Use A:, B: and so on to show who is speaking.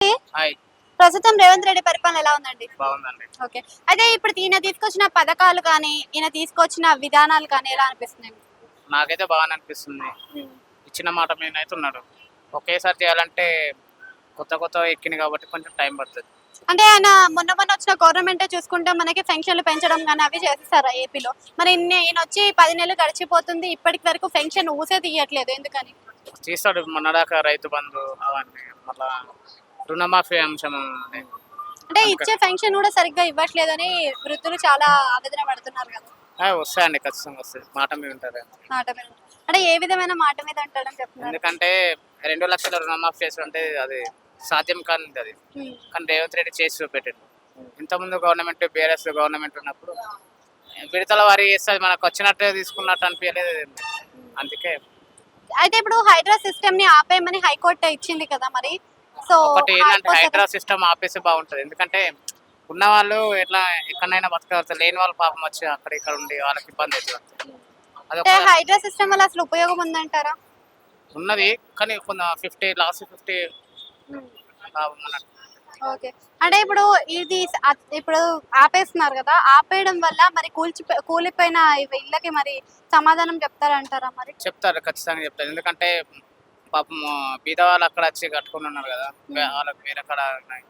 A: అండి.
B: హాయ్.
A: ప్రస్తుతం రేవంత్ రెడ్డి పరిపాలన ఎలా ఉందండి?
B: బాగుందండి.
A: ఓకే. అయితే ఇప్పుడు ఈయన తీసుకొచ్చిన పథకాలు కానీ, ఈయన తీసుకొచ్చిన విధానాలు కానీ ఎలా అనిపిస్తున్నాయి మీకు?
B: నాకైతే బాగానే అనిపిస్తుంది. ఇచ్చిన మాట మీద అయితే ఉన్నాడు. ఒకేసారి చేయాలంటే కొత్త ఎక్కింది కాబట్టి కొంచెం టైం పడుతుంది.
A: అంటే ఆయన మొన్న వచ్చిన గవర్నమెంటే చూసుకుంటే మనకి పెన్షన్లు పెంచడం కానీ అవి చేసేసారా ఏపీలో? మరి ఈయన వచ్చి 10 నెలలు గడిచిపోతుంది. ఇప్పటి వరకు పెన్షన్ ఊసే తీయట్లేదు. ఎందుకని?
B: చేస్తాడు మొన్నదాకా రైతు బంధు అవన్నీ, మళ్ళా రుణమాఫీ అంశం ఉంది.
A: అంటే ఇచ్చే పెన్షన్ కూడా సరిగ్గా ఇవ్వట్లేదని వృద్ధులు చాలా ఆవేదన పడుతున్నారు కదా.
B: వస్తాయండి, ఖచ్చితంగా వస్తాయి. మాట మీద ఉంటారు.
A: మాట మీద అంటే ఏ విధమైన మాట మీద అంటాడని చెప్తున్నారు?
B: ఎందుకంటే 2 లక్షల రుణమాఫీ చేసి ఉంటే అది సాధ్యం కానిది అది. కానీ రేవంత్ రెడ్డి చేసి చూపెట్టాడు. ఇంతకుముందు గవర్నమెంట్ బీఆర్ఎస్ గవర్నమెంట్ ఉన్నప్పుడు విడతల వారి చేస్తుంది, మనకు వచ్చినట్టే తీసుకున్నట్టు అనిపించలేదు. అందుకే
A: అయితే ఇప్పుడు హైడ్రా సిస్టమ్ ని ఆపేయమని హైకోర్టు ఇచ్చింది కదా మరి. సో
B: ఒకటి ఏంటంటే హైడ్రా సిస్టమ్ ఆపేస్తే బాగుంటుంది. ఎందుకంటే ఉన్న వాళ్ళు ఎట్లా ఎక్కడైనా బతకవచ్చు, లేని వాళ్ళు పాపం వచ్చి అక్కడ ఇక్కడ ఉండి వాళ్ళకి ఇబ్బంది అవుతుంది.
A: అంటే హైడ్రా సిస్టమ్ వల్ల అసలు ఉపయోగం ఉందంటారా?
B: ఉన్నది, కానీ కొంత 50 లాస్ట్ 50 లాభం అన్నట్టు.
A: ఓకే. అంటే ఇప్పుడు ఇప్పుడు ఆపేస్తున్నారు కదా, ఆపేయడం వల్ల మరి కూలిపోయిన ఇళ్ళకి మరి సమాధానం చెప్తారంటారా మరి?
B: చెప్తారు, ఖచ్చితంగా చెప్తారు. ఎందుకంటే పాపం బీద వాళ్ళు అక్కడ వచ్చి కట్టుకుని ఉన్నారు కదా, వాళ్ళకి వేరే కాడ ఉన్నాయి.